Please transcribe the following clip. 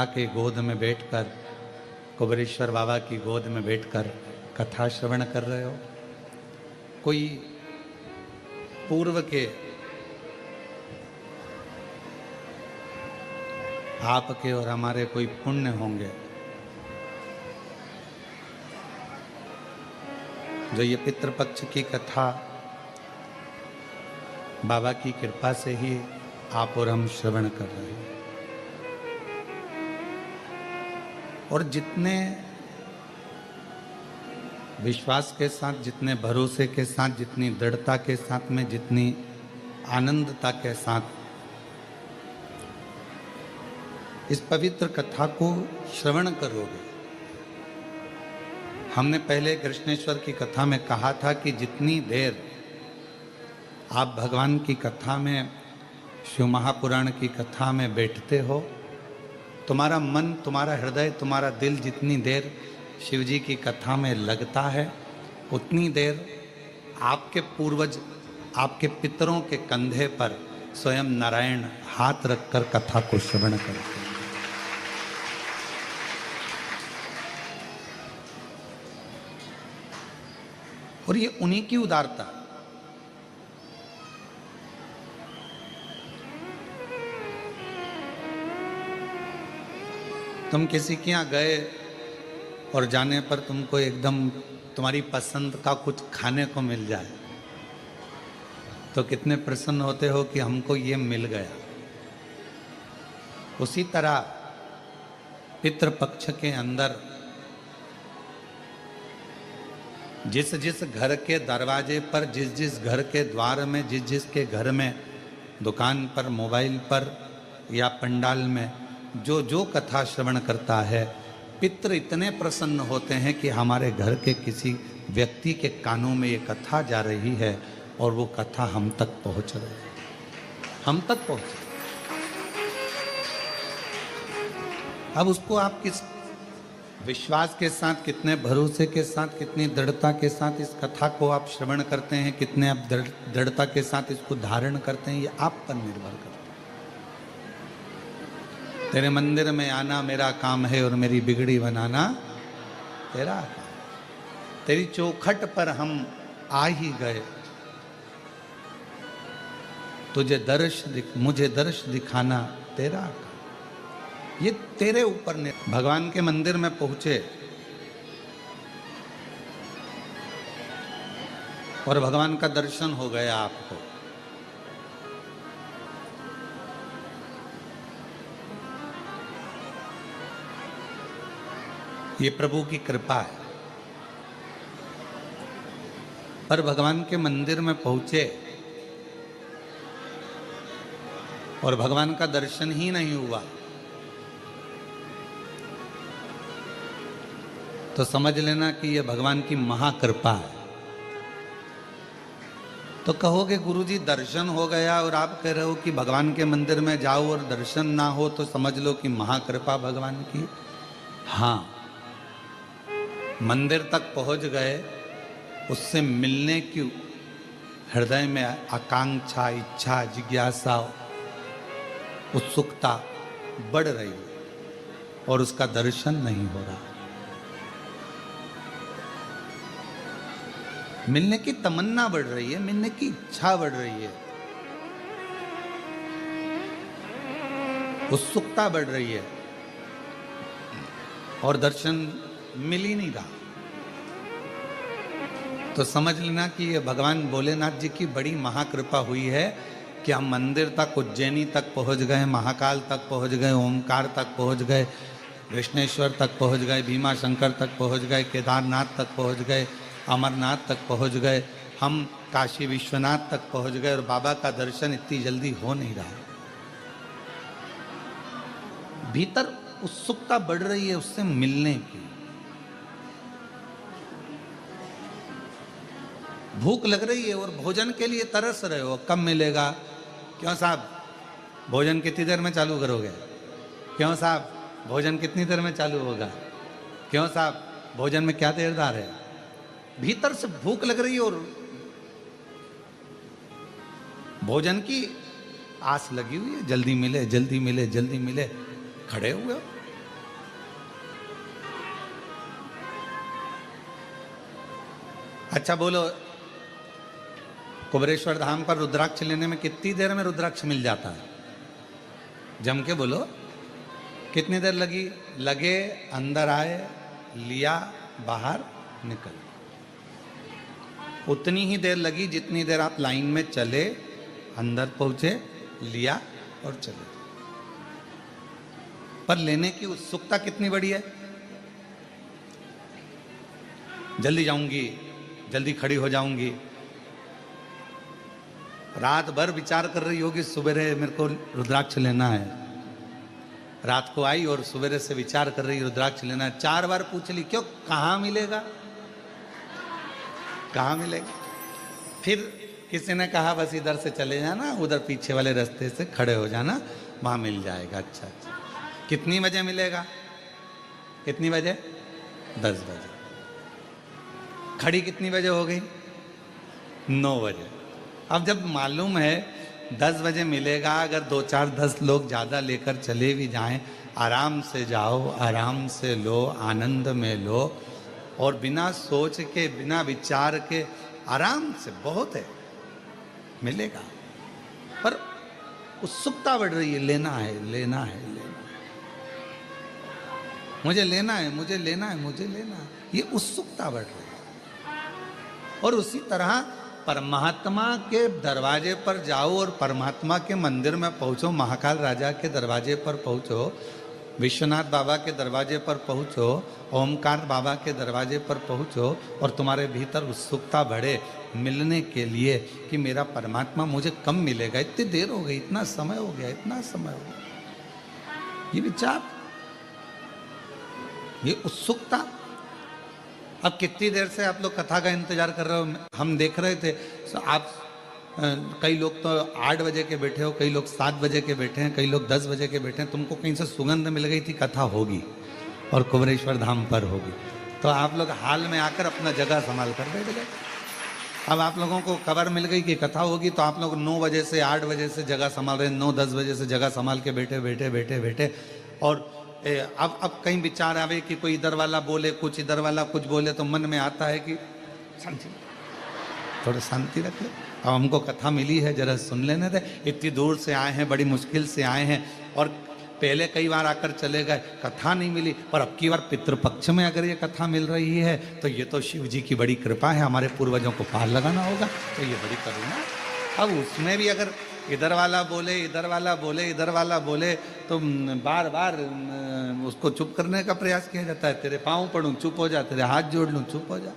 के गोद में बैठकर, कुबेरेश्वर बाबा की गोद में बैठकर कथा श्रवण कर रहे हो। कोई पूर्व के आपके और हमारे कोई पुण्य होंगे जो ये पितृपक्ष की कथा बाबा की कृपा से ही आप और हम श्रवण कर रहे हैं। और जितने विश्वास के साथ, जितने भरोसे के साथ, जितनी दृढ़ता के साथ में, जितनी आनंदता के साथ इस पवित्र कथा को श्रवण करोगे। हमने पहले कृष्णेश्वर की कथा में कहा था कि जितनी देर आप भगवान की कथा में, शिव महापुराण की कथा में बैठते हो, तुम्हारा मन, तुम्हारा हृदय, तुम्हारा दिल जितनी देर शिव जी की कथा में लगता है, उतनी देर आपके पूर्वज, आपके पितरों के कंधे पर स्वयं नारायण हाथ रखकर कथा को श्रवण करते हैं। और ये उन्हीं की उदारता। तुम किसी के यहाँ गए और जाने पर तुमको एकदम तुम्हारी पसंद का कुछ खाने को मिल जाए तो कितने प्रसन्न होते हो कि हमको ये मिल गया। उसी तरह पितृपक्ष के अंदर जिस जिस घर के दरवाजे पर, जिस जिस घर के द्वार में, जिस जिस के घर में, दुकान पर, मोबाइल पर या पंडाल में जो जो कथा श्रवण करता है, पितृ इतने प्रसन्न होते हैं कि हमारे घर के किसी व्यक्ति के कानों में ये कथा जा रही है और वो कथा हम तक पहुंच रही है, हम तक पहुंच। अब उसको आप किस विश्वास के साथ, कितने भरोसे के साथ, कितनी दृढ़ता के साथ इस कथा को आप श्रवण करते हैं, कितने आप दृढ़ता के साथ इसको धारण करते हैं, ये आप पर निर्भर करता है। तेरे मंदिर में आना मेरा काम है और मेरी बिगड़ी बनाना तेरा काम। तेरी चौखट पर हम आ ही गए, तुझे मुझे दर्श दिखाना तेरा काम। ये तेरे ऊपर ने। भगवान के मंदिर में पहुंचे और भगवान का दर्शन हो गया आपको, ये प्रभु की कृपा है। पर भगवान के मंदिर में पहुंचे और भगवान का दर्शन ही नहीं हुआ तो समझ लेना कि यह भगवान की महाकृपा है। तो कहोगे गुरुजी दर्शन हो गया और आप कह रहे हो कि भगवान के मंदिर में जाओ और दर्शन ना हो तो समझ लो कि महाकृपा भगवान की। हाँ, मंदिर तक पहुंच गए, उससे मिलने की हृदय में आकांक्षा, इच्छा, जिज्ञासा, उत्सुकता बढ़ रही है और उसका दर्शन नहीं हो रहा। मिलने की तमन्ना बढ़ रही है, मिलने की इच्छा बढ़ रही है, उत्सुकता बढ़ रही है और दर्शन मिल ही नहीं रहा। तो समझ लेना कि ये भगवान भोलेनाथ जी की बड़ी महाकृपा हुई है कि हम मंदिर तक, उज्जैनी तक पहुंच गए, महाकाल तक पहुंच गए, ओमकार तक पहुंच गए, कृष्णेश्वर तक पहुंच गए, भीमा शंकर तक पहुंच गए, केदारनाथ तक पहुंच गए, अमरनाथ तक पहुंच गए, हम काशी विश्वनाथ तक पहुंच गए और बाबा का दर्शन इतनी जल्दी हो नहीं रहा। भीतर उत्सुकता बढ़ रही है उससे मिलने की, भूख लग रही है और भोजन के लिए तरस रहे हो, कब मिलेगा? क्यों साहब भोजन कितनी देर में चालू करोगे? क्यों साहब भोजन कितनी देर में चालू होगा? क्यों साहब भोजन में क्या देरदार है? भीतर से भूख लग रही है और भोजन की आस लगी हुई है, जल्दी मिले, जल्दी मिले, जल्दी मिले। खड़े हुए हो, अच्छा बोलो, कुबेरेश्वर धाम पर रुद्राक्ष लेने में कितनी देर में रुद्राक्ष मिल जाता है? जम के बोलो, कितनी देर लगी? लगे, अंदर आए, लिया, बाहर निकल। उतनी ही देर लगी जितनी देर आप लाइन में चले, अंदर पहुंचे, लिया और चले। पर लेने की उत्सुकता कितनी बड़ी है। जल्दी जाऊंगी, जल्दी खड़ी हो जाऊंगी। रात भर विचार कर रही होगी, सुबह मेरे को रुद्राक्ष लेना है। रात को आई और सवेरे से विचार कर रही, रुद्राक्ष लेना है। 4 बार पूछ ली, क्यों, कहाँ मिलेगा, कहाँ मिलेगा? फिर किसी ने कहा बस इधर से चले जाना, उधर पीछे वाले रास्ते से खड़े हो जाना, वहां मिल जाएगा। अच्छा अच्छा, कितनी बजे मिलेगा? कितनी बजे? 10 बजे। खड़ी कितनी बजे हो गई? 9 बजे। अब जब मालूम है 10 बजे मिलेगा, अगर 2-4-10 लोग ज़्यादा लेकर चले भी जाएं, आराम से जाओ, आराम से लो, आनंद में लो, और बिना सोच के, बिना विचार के, आराम से, बहुत है, मिलेगा। पर उत्सुकता बढ़ रही है, लेना है, लेना है, लेना है, मुझे लेना है, मुझे लेना है, मुझे लेना है, ये उत्सुकता बढ़ रही है। और उसी तरह परमात्मा के दरवाजे पर जाओ और परमात्मा के मंदिर में पहुंचो, महाकाल राजा के दरवाजे पर पहुंचो, विश्वनाथ बाबा के दरवाजे पर पहुंचो, ओमकार बाबा के दरवाजे पर पहुंचो, और तुम्हारे भीतर उत्सुकता बढ़े मिलने के लिए कि मेरा परमात्मा मुझे कब मिलेगा, इतनी देर हो गई, इतना समय हो गया, इतना समय हो गया, ये विचार, ये उत्सुकता। अब कितनी देर से आप लोग कथा का इंतजार कर रहे हो? हम देख रहे थे, आप कई लोग तो 8 बजे के बैठे हो, कई लोग 7 बजे के बैठे हैं, कई लोग 10 बजे के बैठे हैं। तुमको कहीं से सुगंध मिल गई थी कथा होगी और कुबेरेश्वर धाम पर होगी, तो आप लोग हाल में आकर अपना जगह संभाल कर बैठ गए। अब आप लोगों को खबर मिल गई कि कथा होगी, तो आप लोग 9 बजे से 8 बजे से जगह संभाल रहे हैं, 9-10 बजे से जगह संभाल के बैठे बैठे बैठे बैठे। और अब कहीं विचार आवे कि कोई इधर वाला बोले कुछ, इधर वाला कुछ बोले, तो मन में आता है कि शांति, थोड़ा शांति रख ले। अब हमको कथा मिली है, जरा सुन लेने दे। इतनी दूर से आए हैं, बड़ी मुश्किल से आए हैं, और पहले कई बार आकर चले गए, कथा नहीं मिली, पर अब की बार पितृपक्ष में अगर ये कथा मिल रही है तो ये तो शिव जी की बड़ी कृपा है, हमारे पूर्वजों को पार लगाना होगा, तो ये बड़ी करुणा। अब उसमें भी अगर इधर वाला बोले, इधर वाला बोले, इधर वाला बोले, तो बार बार उसको चुप करने का प्रयास किया जाता है। तेरे पाँव पड़ूं, चुप हो जा, तेरे हाथ जोड़ लूं, चुप हो जा।